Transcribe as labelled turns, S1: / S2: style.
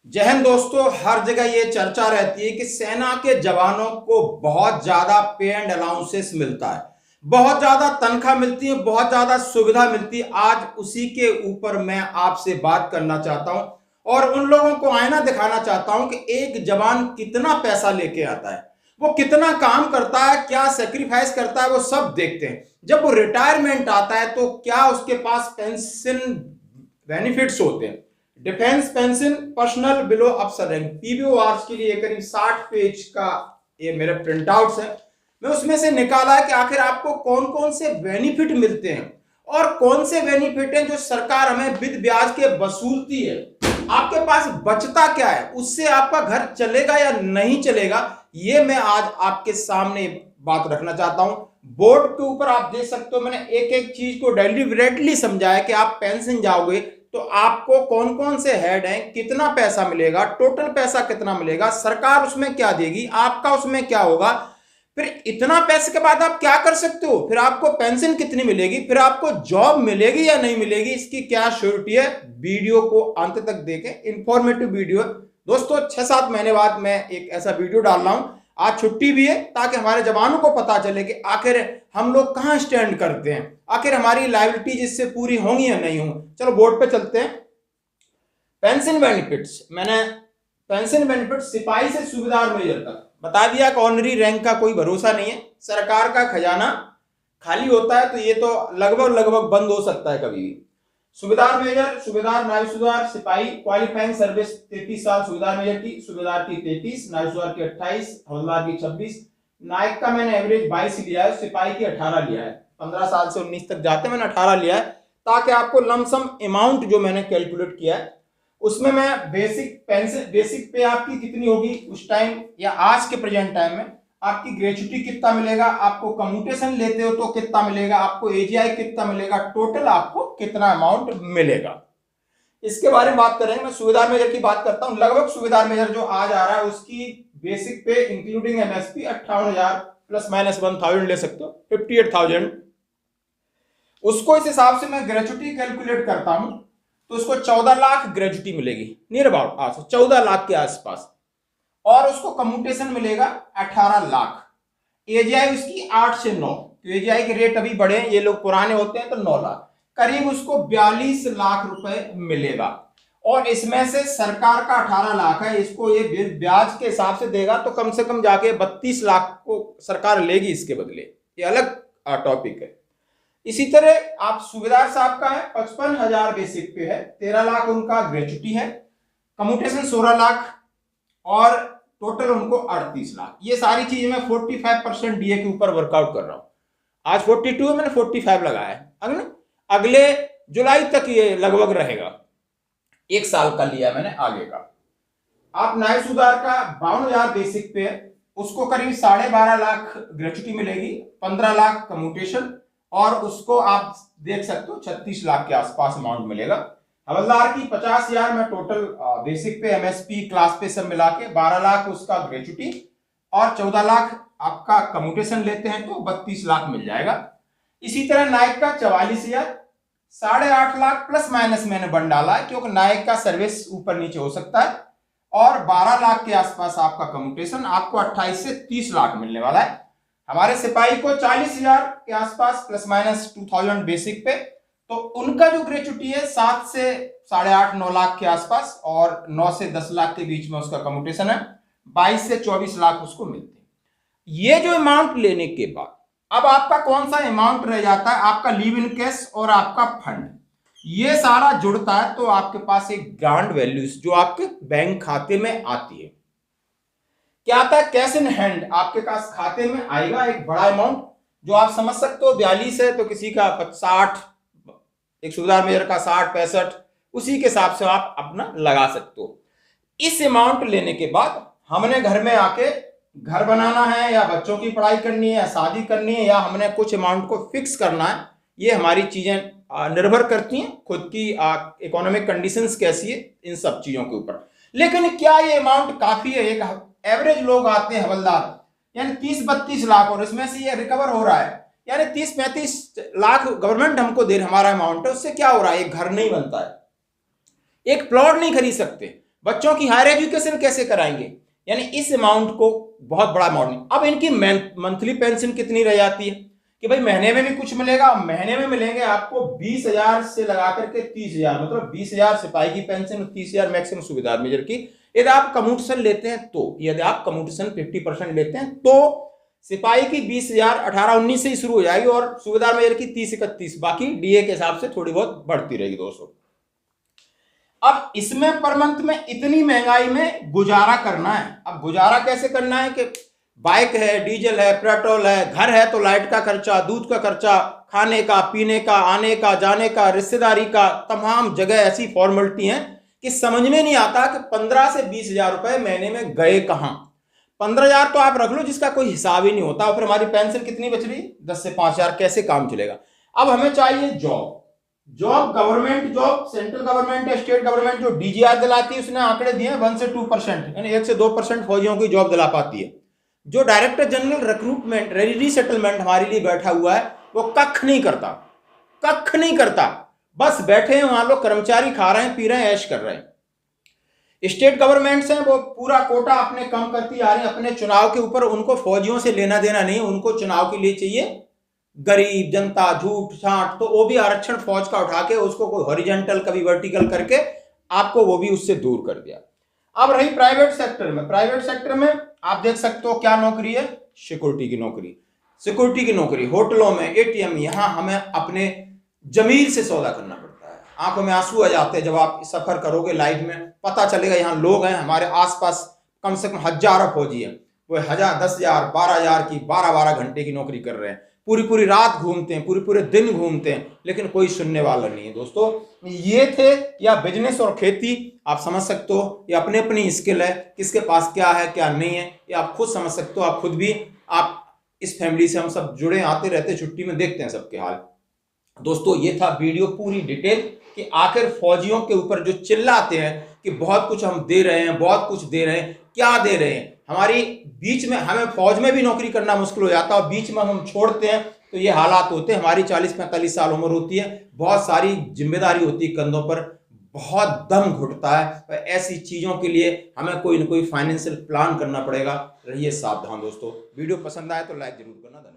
S1: जय हिंद दोस्तों। हर जगह ये चर्चा रहती है कि सेना के जवानों को बहुत ज्यादा पे एंड अलाउंसेस मिलता है, बहुत ज्यादा तनख्वाह मिलती है, बहुत ज्यादा सुविधा मिलती है। आज उसी के ऊपर मैं आपसे बात करना चाहता हूं और उन लोगों को आईना दिखाना चाहता हूं कि एक जवान कितना पैसा लेके आता है, वो कितना काम करता है, क्या सेक्रीफाइस करता है, वो सब देखते हैं। जब वो रिटायरमेंट आता है तो क्या उसके पास पेंशन बेनिफिट्स होते हैं। डिफेंस पेंशन पर्सनल बिलो अफसर रैंक पीबीओ आर्स के लिए करीब 60 पेज का ये मेरे प्रिंट आउट्स है। मैं उसमें से निकाला है कि आखिर आपको कौन कौन से बेनिफिट मिलते हैं और कौन से बेनिफिट हैं जो सरकार हमें विद ब्याज के वसूलती है। आपके पास बचता क्या है, उससे आपका घर चलेगा या नहीं चलेगा, ये मैं आज आपके सामने बात रखना चाहता हूं। बोर्ड के ऊपर आप देख सकते हो, मैंने एक एक चीज को डेलिबरेटली समझाया कि आप पेंशन जाओगे तो आपको कौन कौन से हेड हैं, कितना पैसा मिलेगा, टोटल पैसा कितना मिलेगा, सरकार उसमें क्या देगी, आपका उसमें क्या होगा, फिर इतना पैसे के बाद आप क्या कर सकते हो, फिर आपको पेंशन कितनी मिलेगी, फिर आपको जॉब मिलेगी या नहीं मिलेगी, इसकी क्या श्योरिटी है। वीडियो को अंत तक देखें, इंफॉर्मेटिव वीडियो है दोस्तों। 6-7 महीने बाद मैं एक ऐसा वीडियो डाल रहा हूं, आज छुट्टी भी है, ताकि हमारे जवानों को पता चले कि आखिर हम लोग कहां स्टैंड करते हैं, आखिर हमारी लायबिलिटीज इससे पूरी होंगी या नहीं होंगी। चलो बोर्ड पे चलते हैं। पेंशन बेनिफिट्स, मैंने पेंशन बेनिफिट सिपाही से सूबेदार मेजर तक बता दिया कि ऑनरी रैंक का कोई भरोसा नहीं है, सरकार का खजाना खाली होता है तो ये तो लगभग बंद हो सकता है कभी भी। सूबेदार मेजर, सूबेदार, नायब सूबेदार, सिपाही क्वालिफाइंग सर्विस 33 साल सूबेदार मेजर की, सूबेदार की 33, नायब सूबेदार की 28, हवलदार की 26, नायक का मैंने एवरेज 22 लिया है, सिपाही की 18 लिया है। 15 साल से 19 तक जाते मैंने 18 लिया है, ताकि आपको लमसम अमाउंट जो मैंने कैलकुलेट किया है उसमें मैं बेसिक पेंशन, बेसिक पे आपकी कितनी होगी उस टाइम या आज के प्रेजेंट टाइम में, आपकी ग्रेच्युटी कितना मिलेगा, आपको कम्यूटेशन लेते हो तो कितना मिलेगा, आपको एजीआई कितना मिलेगा, टोटल आपको कितना अमाउंट मिलेगा, इसके बारे में बात करेंगे। मैं सूबेदार मेजर की बात करता हूं। लगभग सूबेदार मेजर जो आज आ रहा है उसकी बेसिक पे इंक्लूडिंग एमएसपी 58,000 प्लस माइनस 1000 ले सकते हो, 58,000। उसको इस हिसाब से मैं ग्रेच्युटी कैलकुलेट करता हूं तो उसको 14 लाख ग्रेच्युटी मिलेगी, नियर अबाउट 14 लाख के आसपास, और उसको कम्यूटेशन मिलेगा 18 लाख। एजीआई उसकी 8 से 9, तो एजीआई के रेट अभी बढ़े हैं, ये लोग पुराने होते हैं तो 9 लाख, करीब उसको 42 लाख रुपए मिलेगा। और इसमें से सरकार का 18 लाख है, इसको ये ब्याज के हिसाब से देगा तो कम से कम जाके 32 लाख को सरकार लेगी इसके बदले, ये अलग टॉपिक है। इसी तरह आप सूबेदार साहब का है 55,000 बेसिक पे है, 13 लाख उनका ग्रेच्युटी है, कम्यूटेशन 16 लाख और टोटल उनको 38 लाख। ये सारी चीज मैं 45% डीए के ऊपर वर्कआउट कर रहा हूं। आज 42 है, मैंने 45 लगाया है। अगले जुलाई तक ये लगभग रहेगा, 1 साल का लिया मैंने आगे का। आप नायब सूबेदार का 52,000 बेसिक पे है, उसको करीब 12.5 लाख ग्रेच्युटी मिलेगी, 15 लाख कम्यूटेशन, और उसको आप देख सकते हो 36 लाख के आसपास अमाउंट मिलेगा। हवलदार की 50,000 में टोटल बेसिक पे एमएसपी क्लास पे सब मिला के 12 लाख उसका ग्रेच्युटी और 14 लाख आपका कम्यूटेशन लेते हैं तो 32 लाख मिल जाएगा। इसी तरह नायक का 44,000, 8.5 लाख प्लस माइनस मैंने बन डाला है क्योंकि नायक का सर्विस ऊपर नीचे हो सकता है, और 12 लाख के आसपास आपका कम्यूटेशन, आपको 28 से 30 लाख मिलने वाला है। हमारे सिपाही को 40,000 के आसपास प्लस माइनस 2000 बेसिक पे, तो उनका जो ग्रेच्युटी है 7 से 8.5-9 लाख के आसपास और 9 से 10 लाख के बीच में उसका कम्यूटेशन है, 22 से 24 लाख उसको मिलते हैं। ये जो अमाउंट लेने के बाद अब आपका कौन सा अमाउंट रह जाता है, आपका लीव इन कैश और आपका फंड, ये सारा जुड़ता है तो आपके पास एक ग्रांट वैल्यूज जो आपके बैंक खाते में आती है। क्या आता है, कैश इन हैंड आपके पास खाते में आएगा एक बड़ा अमाउंट, जो आप समझ सकते हो 42 है तो किसी का 60, एक सूबेदार मेजर का 60-65, उसी के हिसाब से आप अपना लगा सकते हो। इस अमाउंट लेने के बाद हमने घर में आके घर बनाना है या बच्चों की पढ़ाई करनी है या शादी करनी है या हमने कुछ अमाउंट को फिक्स करना है, ये हमारी चीजें निर्भर करती हैं खुद की इकोनॉमिक कंडीशंस कैसी है, इन सब चीजों के ऊपर। लेकिन क्या ये अमाउंट काफी है? एक एवरेज लोग आते हैं हवलदार यानी 30-32 लाख और इसमें से ये रिकवर हो रहा है, यानी 30-35 लाख गवर्नमेंट हमको दे, हमारा अमाउंट है, उससे क्या हो रहा है, एक घर नहीं बनता है, एक प्लॉट नहीं खरीद सकते। बच्चों की हायर एजुकेशन कैसे कराएंगे, यानी इस अमाउंट को बहुत बड़ा अमाउंट नहीं। अब इनकी मंथली पेंशन कितनी रह जाती है कि भाई महीने में भी कुछ मिलेगा, महीने में मिलेंगे आपको 20,000 से लगा करके 30,000, मतलब 20,000 सिपाही की पेंशन, 30,000 मैक्सिमम सुबेदार मेजर की। यदि आप कम्यूटेशन लेते हैं तो, यदि आप कम्यूटेशन 50% लेते हैं तो सिपाही की 20,000 18-19 से ही शुरू हो जाएगी और सुबेदार मेजर की 30-31, बाकी डीए के हिसाब से थोड़ी बहुत बढ़ती रहेगी दोस्तों। अब इसमें पर मंथ में इतनी महंगाई में गुजारा करना है। अब गुजारा कैसे करना है कि बाइक है, डीजल है, पेट्रोल है, घर है तो लाइट का खर्चा, दूध का खर्चा, खाने का, पीने का, आने का, जाने का, रिश्तेदारी का, तमाम जगह ऐसी फॉर्मेलिटी हैं कि समझ में नहीं आता कि 15 से 20,000 रुपए महीने में गए कहां। 15,000 तो आप रख लो जिसका कोई हिसाब ही नहीं होता, और फिर हमारी पेंशन कितनी बच रही, 10 से 5,000, कैसे काम चलेगा। अब हमें चाहिए job, government job, central government या स्टेट गवर्नमेंट जो डीजीआर दिलाती है, उसने आंकड़े दिए 1 से 2%, यानी 1 से 2% फौजियों की जॉब दिला पाती है। जो डायरेक्टर जनरल रिक्रूटमेंट रीसेटलमेंट हमारे लिए बैठा हुआ है वो कख नहीं करता, बस बैठे हैं वहां लोग, कर्मचारी खा रहे हैं, पी रहे हैं, ऐश कर रहे हैं। स्टेट गवर्नमेंट्स हैं वो पूरा कोटा अपने कम करती आ रही है अपने चुनाव के ऊपर, उनको फौजियों से लेना देना नहीं, उनको चुनाव के लिए चाहिए गरीब जनता, झूठ छाट, तो वो भी आरक्षण फौज का उठा के उसको कोई हॉरिजॉन्टल कभी वर्टिकल करके आपको वो भी उससे दूर कर दिया। अब रही प्राइवेट सेक्टर में आप देख सकते हो क्या नौकरी है, सिक्योरिटी की नौकरी, होटलों में, एटीएम, यहां हमें अपने जमीर से सौदा करना पड़ता है। आंखों में आंसू आ जाते हैं जब आप सफर करोगे लाइफ में, पता चलेगा यहाँ लोग हैं हमारे आसपास, कम से कम हजारों फौजी हैं, वो 10,000 10,000 12,000 की 12-12 घंटे की नौकरी कर रहे हैं, पूरी रात घूमते हैं, पूरे दिन घूमते हैं, लेकिन कोई सुनने वाला नहीं है। दोस्तों ये थे, या बिजनेस और खेती आप समझ सकते हो, ये अपनी अपनी स्किल है, किसके पास क्या है क्या नहीं है ये आप खुद समझ सकते हो। आप खुद भी, आप इस फैमिली से हम सब जुड़े, आते रहते, छुट्टी में देखते हैं सबके हाल। दोस्तों ये था वीडियो पूरी डिटेल कि आखिर फौजियों के ऊपर जो चिल्लाते हैं कि बहुत कुछ हम दे रहे हैं, बहुत कुछ दे रहे हैं, क्या दे रहे हैं, हमारी बीच में हमें फौज में भी नौकरी करना मुश्किल हो जाता है और बीच में हम छोड़ते हैं तो ये हालात होते हैं। हमारी 40-45 साल उम्र होती है, बहुत सारी जिम्मेदारी होती है कंधों पर, बहुत दम घुटता है, ऐसी चीजों के लिए हमें कोई ना कोई फाइनेंशियल प्लान करना पड़ेगा। रहिए सावधान दोस्तों। वीडियो पसंद आए तो लाइक जरूर करना। धन्यवाद।